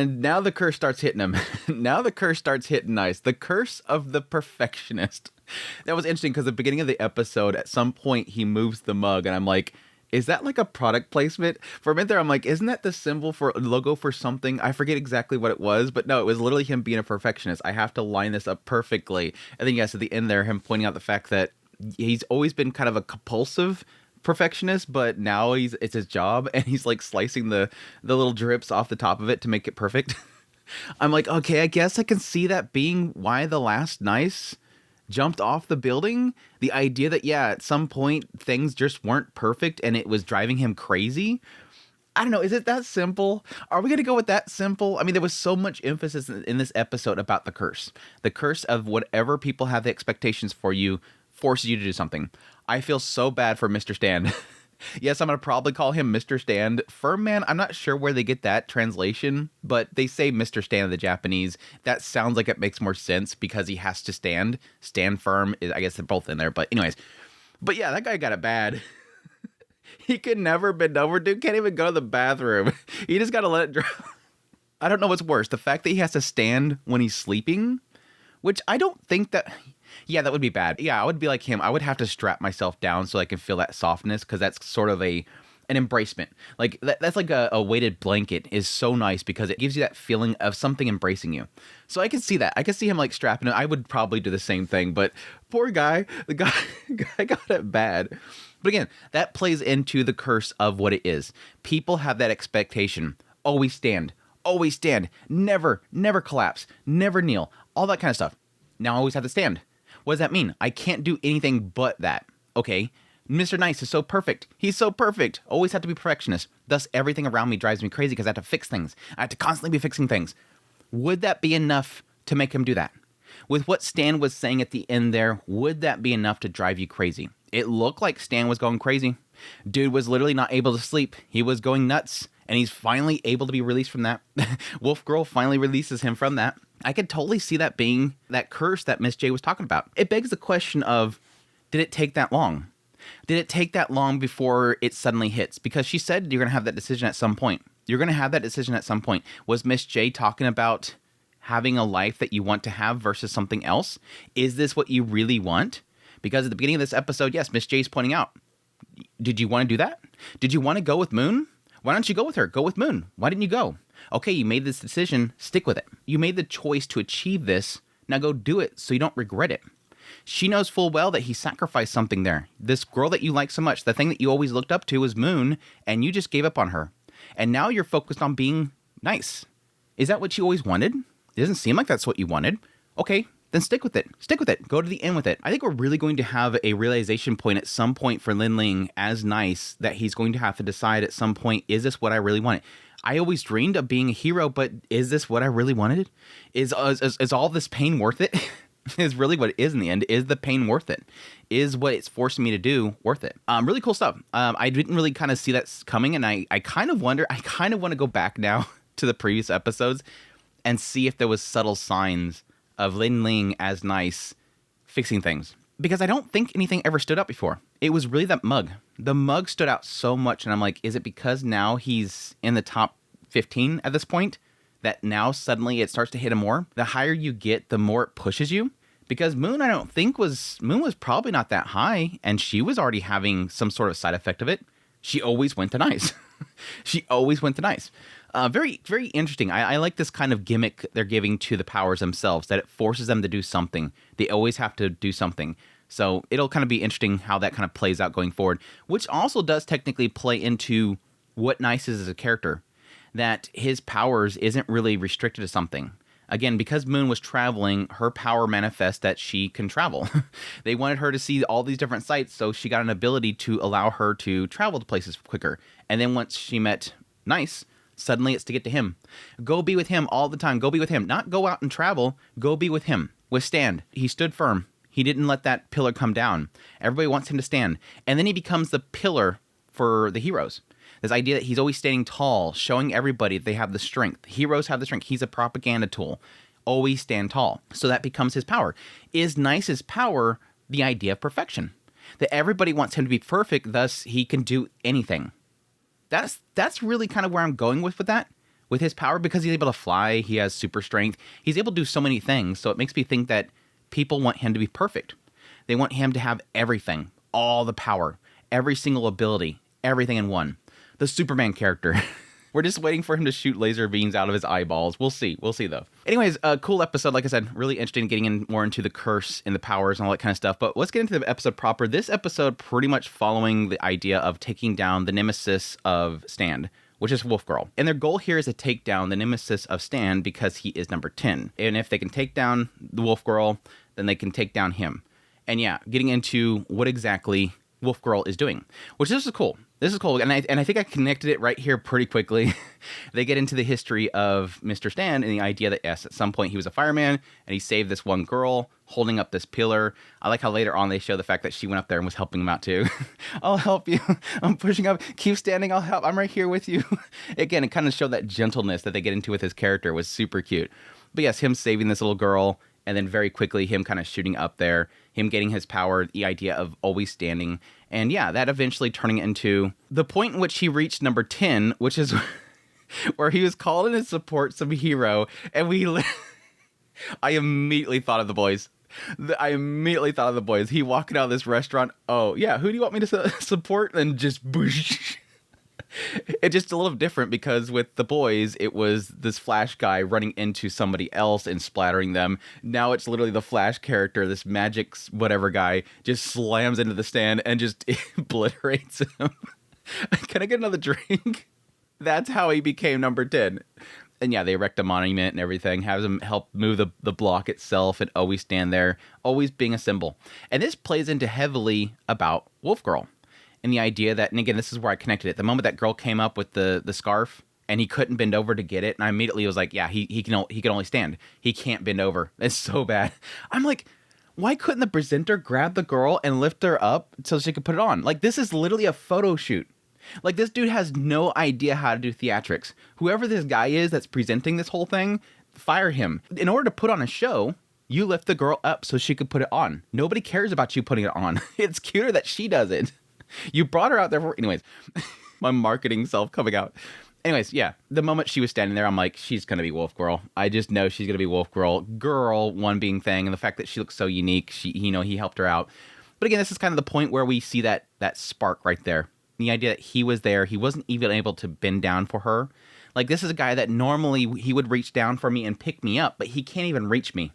And now the curse starts hitting him. Now the curse starts hitting nice. The curse of the perfectionist. That was interesting because at the beginning of the episode, at some point, he moves the mug, and I'm like, is that like a product placement? For a minute there, I'm like, isn't that the symbol for logo for something? I forget exactly what it was, but no, it was literally him being a perfectionist. I have to line this up perfectly. And then, yes, at the end there, him pointing out the fact that he's always been kind of a compulsive perfectionist, but now it's his job, and he's like slicing the little drips off the top of it to make it perfect. I'm like, okay, I guess I can see that being why the last nice jumped off the building. The idea that, yeah, at some point things just weren't perfect and it was driving him crazy. I don't know. Is it that simple? Are we going to go with that simple? I mean, there was so much emphasis in this episode about the curse. The curse of whatever people have the expectations for you forces you to do something. I feel so bad for Mr. Stand. Yes, I'm going to probably call him Mr. Stand. Firm man, I'm not sure where they get that translation, but they say Mr. Stand in the Japanese. That sounds like it makes more sense because he has to stand. Stand firm. I guess they're both in there. But anyways. But yeah, that guy got it bad. He can never bend over. Dude can't even go to the bathroom. He just got to let it dry. I don't know what's worse. The fact that he has to stand when he's sleeping, which I don't think that... Yeah, that would be bad. Yeah, I would be like him. I would have to strap myself down so I can feel that softness, because that's sort of an embracement. Like that's like a weighted blanket is so nice because it gives you that feeling of something embracing you. So I can see that. I can see him like strapping it. I would probably do the same thing, but poor guy, the guy got it bad. But again, that plays into the curse of what it is. People have that expectation. Always stand, never collapse, never kneel, all that kind of stuff. Now I always have to stand. What does that mean? I can't do anything but that. Okay, Mr. Nice is so perfect. He's so perfect. Always have to be perfectionist. Thus, everything around me drives me crazy because I have to fix things. I have to constantly be fixing things. Would that be enough to make him do that? With what Stan was saying at the end there, would that be enough to drive you crazy? It looked like Stan was going crazy. Dude was literally not able to sleep. He was going nuts. And he's finally able to be released from that. Wolf Girl finally releases him from that. I could totally see that being that curse that Miss J was talking about. It begs the question of, did it take that long? Did it take that long before it suddenly hits? Because she said you're going to have that decision at some point. You're going to have that decision at some point. Was Miss J talking about having a life that you want to have versus something else? Is this what you really want? Because at the beginning of this episode, yes, Miss J's pointing out, did you want to do that? Did you want to go with Moon? Why don't you go with her? Go with Moon. Why didn't you go? Okay, you made this decision. Stick with it. You made the choice to achieve this. Now go do it so you don't regret it. She knows full well that he sacrificed something there. This girl that you like so much, the thing that you always looked up to was Moon, and you just gave up on her. And now you're focused on being nice. Is that what you always wanted? It doesn't seem like that's what you wanted. Okay, then stick with it. Stick with it. Go to the end with it. I think we're really going to have a realization point at some point for Lin Ling as nice that he's going to have to decide at some point, is this what I really wanted? I always dreamed of being a hero, but is this what I really wanted? Is all this pain worth it? Is really what it is in the end. Is the pain worth it? Is what it's forcing me to do worth it? Really cool stuff. I didn't really kind of see that coming, and I kind of wonder, I kind of want to go back now to the previous episodes and see if there was subtle signs of Lin Ling as nice fixing things. Because I don't think anything ever stood out before. It was really that mug. The mug stood out so much, and I'm like, is it because now he's in the top 15 at this point that now suddenly it starts to hit him more? The higher you get, the more it pushes you. Because Moon, I don't think Moon was probably not that high, and she was already having some sort of side effect of it. She always went to nice. She always went to nice. Very, very interesting. I like this kind of gimmick they're giving to the powers themselves, that it forces them to do something. They always have to do something. So it'll kind of be interesting how that kind of plays out going forward, which also does technically play into what Nice is as a character, that his powers isn't really restricted to something. Again, because Moon was traveling, her power manifests that she can travel. They wanted her to see all these different sites, so she got an ability to allow her to travel to places quicker. And then once she met Nice, suddenly it's to get to him. Go be with him all the time. Go be with him. Not go out and travel. Go be with him. Withstand. He stood firm. He didn't let that pillar come down. Everybody wants him to stand. And then he becomes the pillar for the heroes. This idea that he's always standing tall, showing everybody that they have the strength. Heroes have the strength. He's a propaganda tool. Always stand tall. So that becomes his power. Is Nice's power the idea of perfection? That everybody wants him to be perfect, thus he can do anything. That's really kind of where I'm going with that. with his power, because he's able to fly, he has super strength, he's able to do so many things. So it makes me think that people want him to be perfect. They want him to have everything, all the power, every single ability, everything in one. The Superman character. We're just waiting for him to shoot laser beams out of his eyeballs. We'll see. We'll see, though. Anyways, a cool episode. Like I said, really interested in getting more into the curse and the powers and all that kind of stuff. But let's get into the episode proper. This episode pretty much following the idea of taking down the nemesis of Stan, which is Wolf Girl. And their goal here is to take down the nemesis of Stan because he is number 10. And if they can take down the Wolf Girl, then they can take down him. And yeah, getting into what exactly Wolf Girl is doing, which this is cool. This is cool, and I think I connected it right here pretty quickly. They get into the history of Mr. Stan and the idea that, yes, at some point he was a fireman, and he saved this one girl holding up this pillar. I like how later on they show the fact that she went up there and was helping him out too. I'll help you. I'm pushing up. Keep standing. I'll help. I'm right here with you. Again, it kind of showed that gentleness that they get into with his character. Was super cute. But yes, him saving this little girl, and then very quickly him kind of shooting up there, him getting his power, the idea of always standing. And yeah, that eventually turning into the point in which he reached number 10, which is where he was called in to support some hero. And I immediately thought of the boys. He walking out of this restaurant. Oh, yeah, who do you want me to support? And just boosh. It's just a little different because with the boys, it was this Flash guy running into somebody else and splattering them. Now it's literally the Flash character, this magic whatever guy, just slams into the stand and just obliterates him. Can I get another drink? That's how he became number 10. And yeah, they erect a monument and everything, has him help move the block itself and always stand there, always being a symbol. And this plays into heavily about Wolf Girl. And the idea that, and again, this is where I connected it. The moment that girl came up with the scarf and he couldn't bend over to get it, and I immediately was like, yeah, he can only stand. He can't bend over. It's so bad. I'm like, why couldn't the presenter grab the girl and lift her up so she could put it on? Like, this is literally a photo shoot. Like, this dude has no idea how to do theatrics. Whoever this guy is that's presenting this whole thing, fire him. In order to put on a show, you lift the girl up so she could put it on. Nobody cares about you putting it on. It's cuter that she does it. You brought her out there for... Anyways, my marketing self coming out. Anyways, yeah, the moment she was standing there, I'm like, she's going to be Wolf Girl. I just know she's going to be Wolf Girl. Girl, one being thing, and the fact that she looks so unique, he helped her out. But again, this is kind of the point where we see that spark right there. The idea that he was there, he wasn't even able to bend down for her. Like, this is a guy that normally he would reach down for me and pick me up, but he can't even reach me.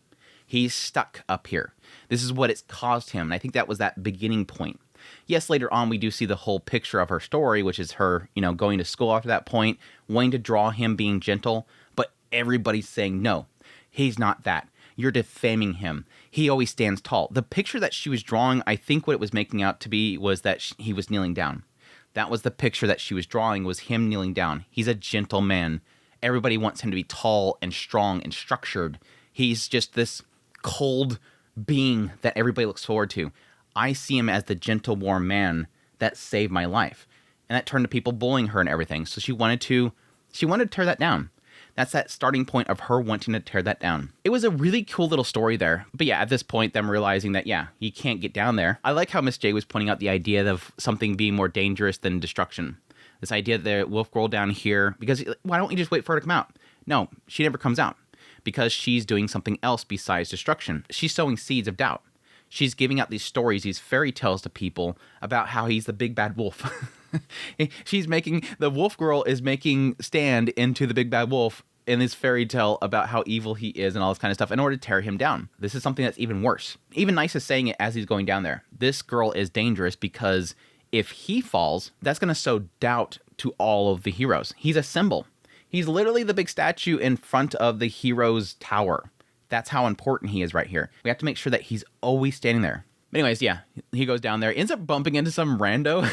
He's stuck up here. This is what it's caused him, and I think that was that beginning point. Yes, later on, we do see the whole picture of her story, which is her, going to school after that point, wanting to draw him being gentle, but everybody's saying, no, he's not that. You're defaming him. He always stands tall. The picture that she was drawing, I think what it was making out to be was that he was kneeling down. That was the picture that she was drawing, was him kneeling down. He's a gentle man. Everybody wants him to be tall and strong and structured. He's just this cold being that everybody looks forward to. I see him as the gentle, warm man that saved my life. And that turned to people bullying her and everything. So she wanted to tear that down. That's that starting point of her wanting to tear that down. It was a really cool little story there. But yeah, at this point, them realizing that, yeah, he can't get down there. I like how Miss J was pointing out the idea of something being more dangerous than destruction. This idea that Wolf Girl down here, because why don't we just wait for her to come out? No, she never comes out because she's doing something else besides destruction. She's sowing seeds of doubt. She's giving out these stories, these fairy tales to people about how he's the big bad wolf. The Wolf Girl is making Stan into the big bad wolf in this fairy tale about how evil he is and all this kind of stuff in order to tear him down. This is something that's even worse. Even Nice is saying it as he's going down there. This girl is dangerous because if he falls, that's going to sow doubt to all of the heroes. He's a symbol. He's literally the big statue in front of the hero's tower. That's how important he is right here. We have to make sure that he's always standing there. Anyways, yeah, he goes down there, ends up bumping into some rando.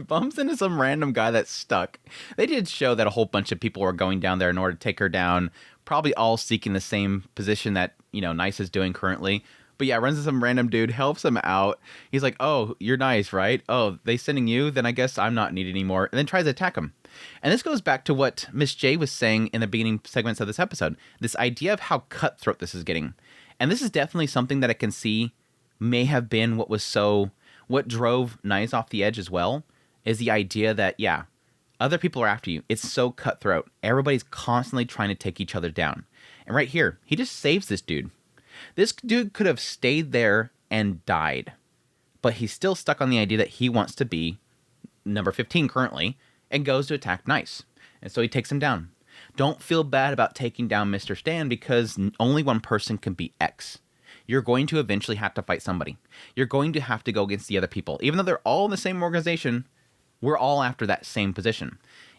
Bumps into some random guy that's stuck. They did show that a whole bunch of people were going down there in order to take her down, probably all seeking the same position that, Nice is doing currently. But yeah, runs into some random dude, helps him out. He's like, oh, you're Nice, right? Oh, they sending you? Then I guess I'm not needed anymore. And then tries to attack him. And this goes back to what Miss J was saying in the beginning segments of this episode. This idea of how cutthroat this is getting. And this is definitely something that I can see may have been what drove Nice off the edge as well, is the idea that, yeah, Other people are after you. It's so cutthroat. Everybody's constantly trying to take each other down. And right here, he just saves this dude. This dude could have stayed there and died. But he's still stuck on the idea that he wants to be number 15 currently and goes to attack Nice. And so he takes him down. Don't feel bad about taking down Mr. Stan because only one person can beat X. You're going to eventually have to fight somebody. You're going to have to go against the other people. Even though they're all in the same organization, we're all after that same position.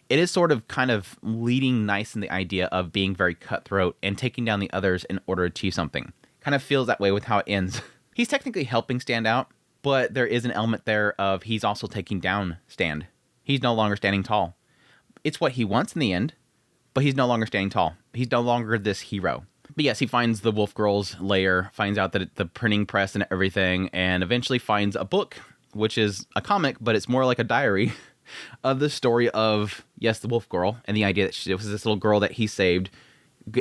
It is sort of kind of leading Nice in the idea of being very cutthroat and taking down the others in order to achieve something. Kind of feels that way with how it ends. He's technically helping Stand out, but there is an element there of he's also taking down Stand. He's no longer standing tall. It's what he wants in the end, but he's no longer standing tall. He's no longer this hero. But yes, he finds the Wolf Girl's lair, finds out that the printing press and everything, and eventually finds a book, which is a comic, but it's more like a diary of the story of, yes, the Wolf Girl, and the idea that it was this little girl that he saved,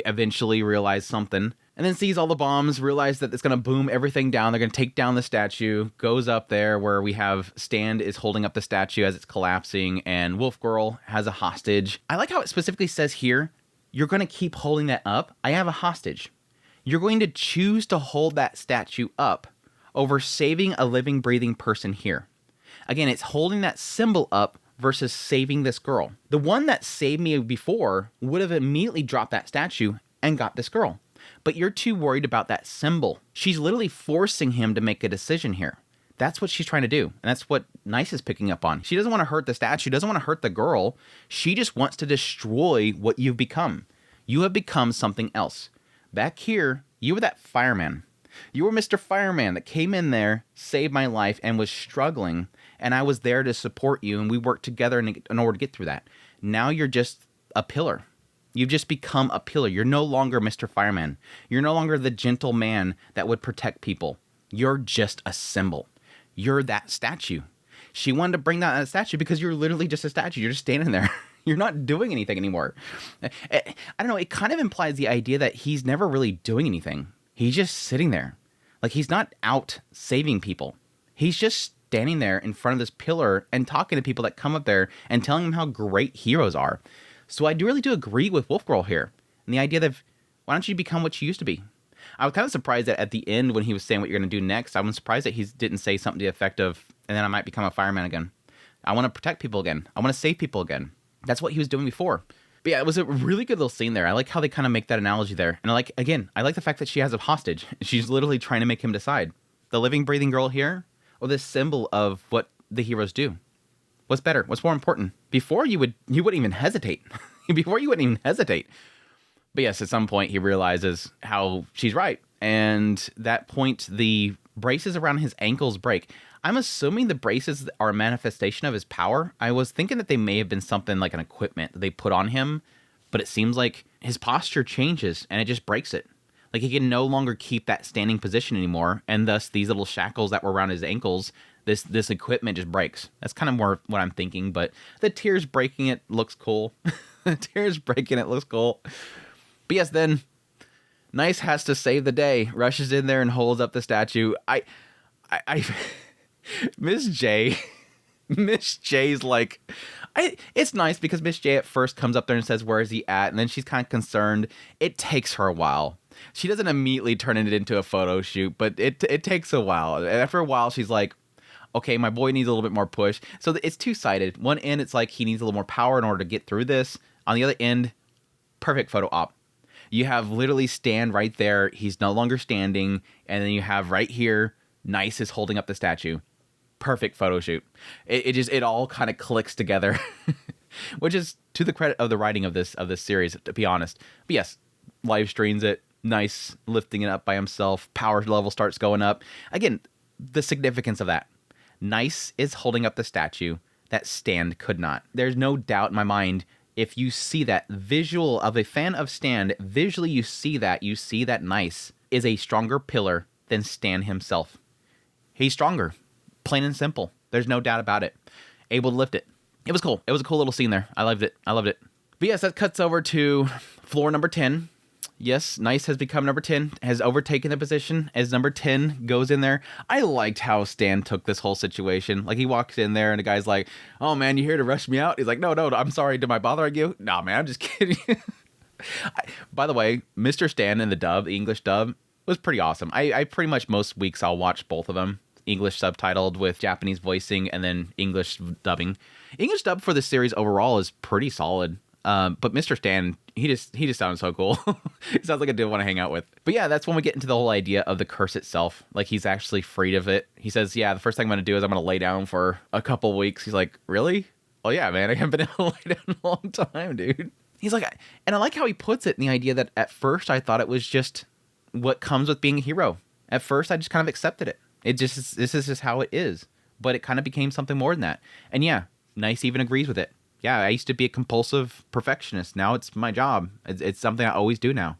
eventually realized something, and then sees all the bombs, realizes that it's going to boom everything down. They're going to take down the statue, goes up there where we have Stand is holding up the statue as it's collapsing, and Wolf Girl has a hostage. I like how it specifically says here, you're going to keep holding that up. I have a hostage. You're going to choose to hold that statue up over saving a living, breathing person here. Again, it's holding that symbol up versus saving this girl. The one that saved me before would have immediately dropped that statue and got this girl. But you're too worried about that symbol. She's literally forcing him to make a decision here. That's what she's trying to do. And that's what Nice is picking up on. She doesn't want to hurt the statue, doesn't want to hurt the girl. She just wants to destroy what you've become. You have become something else. Back here, you were that fireman. You were Mr. Fireman that came in there, saved my life, and was struggling. And I was there to support you, and we worked together in order to get through that. Now you're just a pillar. You've just become a pillar. You're no longer Mr. Fireman. You're no longer the gentle man that would protect people. You're just a symbol. You're that statue. She wanted to bring down that statue because you're literally just a statue. You're just standing there. You're not doing anything anymore. I don't know. It kind of implies the idea that he's never really doing anything. He's just sitting there. Like, he's not out saving people. He's just standing there in front of this pillar and talking to people that come up there and telling them how great heroes are. So I really do agree with Wolf Girl here. And the idea that, why don't you become what you used to be? I was kind of surprised that at the end when he was saying what you're going to do next, I was surprised that he didn't say something to the effect of, and then I might become a fireman again. I want to protect people again. I want to save people again. That's what he was doing before. But yeah, it was a really good little scene there. I like how they kind of make that analogy there. And I like the fact that she has a hostage. She's literally trying to make him decide. The living, breathing girl here, or this symbol of what the heroes do. What's better? What's more important? Before you wouldn't even hesitate. Before you wouldn't even hesitate. But yes, at some point he realizes how she's right. And that point, the braces around his ankles break. I'm assuming the braces are a manifestation of his power. I was thinking that they may have been something like an equipment that they put on him, but it seems like his posture changes and it just breaks it. Like, he can no longer keep that standing position anymore, and thus these little shackles that were around his ankles, this equipment just breaks. That's kind of more what I'm thinking, but the tears breaking it looks cool. The tears breaking it looks cool. But yes, then Nice has to save the day, rushes in there and holds up the statue. I Miss J, Miss J's like, it's nice because Miss J at first comes up there and says, where is he at? And then she's kind of concerned. It takes her a while. She doesn't immediately turn it into a photo shoot, but it takes a while. And after a while, she's like, okay, my boy needs a little bit more push. So it's two-sided. One end, it's like he needs a little more power in order to get through this. On the other end, perfect photo op. You have literally Stan right there. He's no longer standing. And then you have right here, Nice is holding up the statue. Perfect photo shoot. It all kind of clicks together, which is to the credit of the writing of this series, to be honest. But yes, live streams it. Nice lifting it up by himself. Power level starts going up. Again, the significance of that. Nice is holding up the statue that Stan could not. There's no doubt in my mind. If you see that visual of a fan of Stan, visually you see that Nice is a stronger pillar than Stan himself. He's stronger. Plain and simple. There's no doubt about it. Able to lift it. It was cool. It was a cool little scene there. I loved it. But yes, that cuts over to floor number 10. Yes, Nice has become number 10, has overtaken the position as number 10 goes in there. I liked how Stan took this whole situation. Like, he walks in there and the guy's like, oh man, you here to rush me out? He's like, no, I'm sorry. Am I bothering you? Nah, man, I'm just kidding. By the way, Mr. Stan in the dub, the English dub, was pretty awesome. I pretty much most weeks I'll watch both of them. English subtitled with Japanese voicing and then English dubbing. English dub for the series overall is pretty solid. But Mr. Stan, he just sounds so cool. He sounds like a dude I want to hang out with. But yeah, that's when we get into the whole idea of the curse itself. Like, he's actually freed of it. He says, yeah, the first thing I'm going to do is I'm going to lay down for a couple weeks. He's like, really? Oh yeah, man, I haven't been able to lay down in a long time, dude. He's like, and I like how he puts it in the idea that at first I thought it was just what comes with being a hero. At first I just kind of accepted it. This is just how it is. But it kind of became something more than that. And yeah, Nice even agrees with it. Yeah, I used to be a compulsive perfectionist. Now it's my job. It's something I always do now.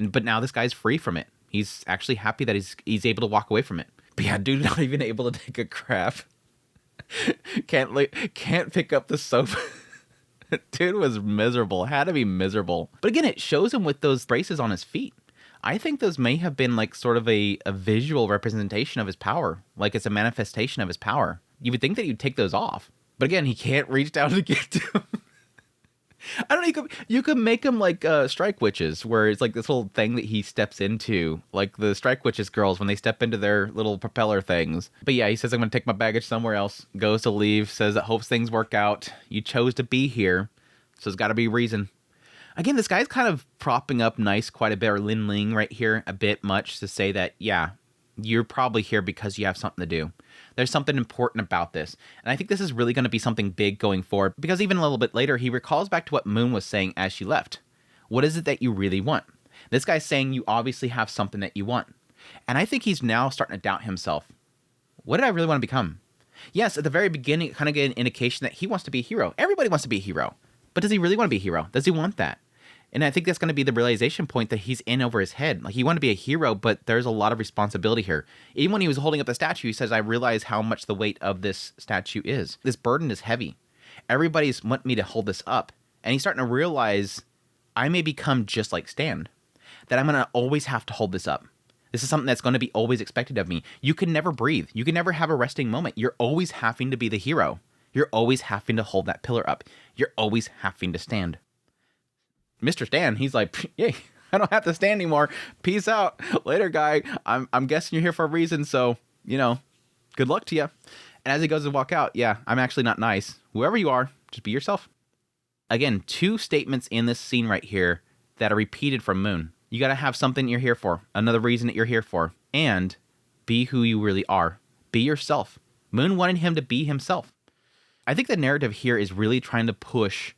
But now this guy's free from it. He's actually happy that he's able to walk away from it. But yeah, dude, not even able to take a crap. Can't pick up the soap. Dude was miserable. Had to be miserable. But again, it shows him with those braces on his feet. I think those may have been like sort of a visual representation of his power. Like, it's a manifestation of his power. You would think that he'd take those off. But again, he can't reach down to get to him. I don't know, you could make him like strike witches, where it's like this little thing that he steps into, like the strike witches girls when they step into their little propeller things. But yeah, he says, I'm going to take my baggage somewhere else, goes to leave, says that hopes things work out. You chose to be here, so there's got to be a reason. Again, this guy's kind of propping up Nice quite a bit, or Lin Ling right here a bit much, to say that, yeah, you're probably here because you have something to do. There's something important about this. And I think this is really going to be something big going forward, because even a little bit later, he recalls back to what Moon was saying as she left. What is it that you really want? This guy's saying you obviously have something that you want. And I think he's now starting to doubt himself. What did I really want to become? Yes, at the very beginning, it kind of gave an indication that he wants to be a hero. Everybody wants to be a hero. But does he really want to be a hero? Does he want that? And I think that's going to be the realization point that he's in over his head. Like, he wanted to be a hero, but there's a lot of responsibility here. Even when he was holding up the statue, he says, I realize how much the weight of this statue is. This burden is heavy. Everybody's want me to hold this up. And he's starting to realize I may become just like Stan. That I'm going to always have to hold this up. This is something that's going to be always expected of me. You can never breathe. You can never have a resting moment. You're always having to be the hero. You're always having to hold that pillar up. You're always having to stand. Mr. Stan, he's like, yay, I don't have to stand anymore. Peace out. Later, guy. I'm guessing you're here for a reason, so, good luck to you. And as he goes to walk out, yeah, I'm actually not Nice. Whoever you are, just be yourself. Again, two statements in this scene right here that are repeated from Moon. You got to have something you're here for, another reason that you're here for, and be who you really are. Be yourself. Moon wanted him to be himself. I think the narrative here is really trying to push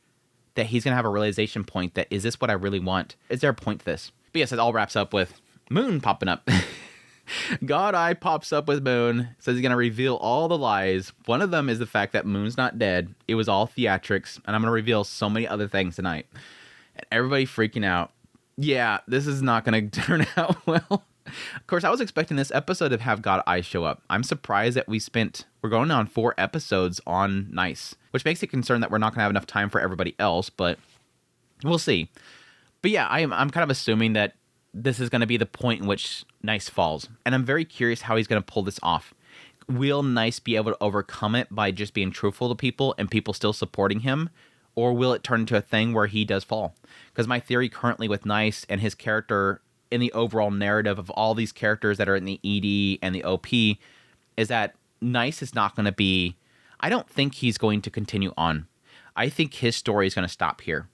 that he's going to have a realization point that, is this what I really want? Is there a point to this? But yes, it all wraps up with Moon popping up. God Eye pops up with Moon, says he's going to reveal all the lies. One of them is the fact that Moon's not dead. It was all theatrics, and I'm going to reveal so many other things tonight. And everybody freaking out. Yeah, this is not going to turn out well. Of course, I was expecting this episode to have God Eye show up. I'm surprised that we're going on 4 episodes on Nice, which makes it concerned that we're not going to have enough time for everybody else, but we'll see. But yeah, I'm kind of assuming that this is going to be the point in which Nice falls, and I'm very curious how he's going to pull this off. Will Nice be able to overcome it by just being truthful to people and people still supporting him, or will it turn into a thing where he does fall? Because my theory currently with Nice and his character in the overall narrative of all these characters that are in the ED and the OP is that Nice is not going to be, I don't think he's going to continue on. I think his story is going to stop here.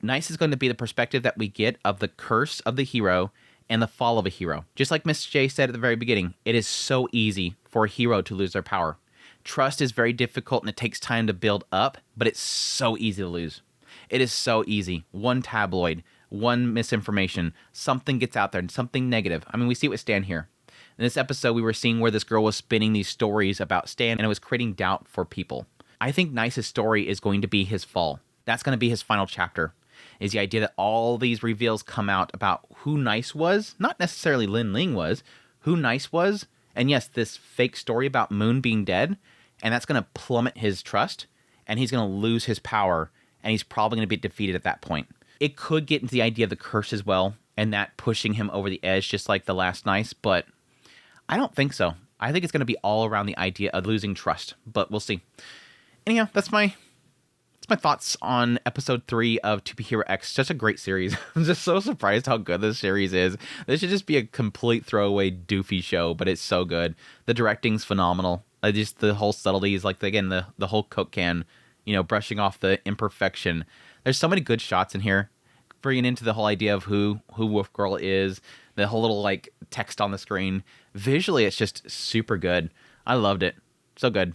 Nice is going to be the perspective that we get of the curse of the hero and the fall of a hero. Just like Miss J said at the very beginning, it is so easy for a hero to lose their power. Trust is very difficult and it takes time to build up, but it's so easy to lose. It is so easy. One tabloid, one misinformation, something gets out there, and something negative. I mean, we see it with Stan here. In this episode, we were seeing where this girl was spinning these stories about Stan, and it was creating doubt for people. I think Nice's story is going to be his fall. That's going to be his final chapter, is the idea that all these reveals come out about who Nice was, not necessarily Lin Ling was, who Nice was, and yes, this fake story about Moon being dead, and that's going to plummet his trust, and he's going to lose his power, and he's probably going to be defeated at that point. It could get into the idea of the curse as well, and that pushing him over the edge, just like the last Nice. But I don't think so. I think it's going to be all around the idea of losing trust, but we'll see. Anyhow, that's my thoughts on episode 3 of Tu Bian Yingxiong X. Such a great series. I'm just so surprised how good this series is. This should just be a complete throwaway doofy show, but it's so good. The directing's phenomenal. Just the whole subtleties, like again the whole Coke can, brushing off the imperfection. There's so many good shots in here, bringing into the whole idea of who Wolf Girl is. The whole little like text on the screen. Visually, it's just super good. I loved it. So good.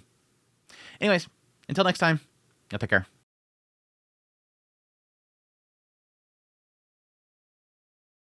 Anyways, until next time, y'all take care.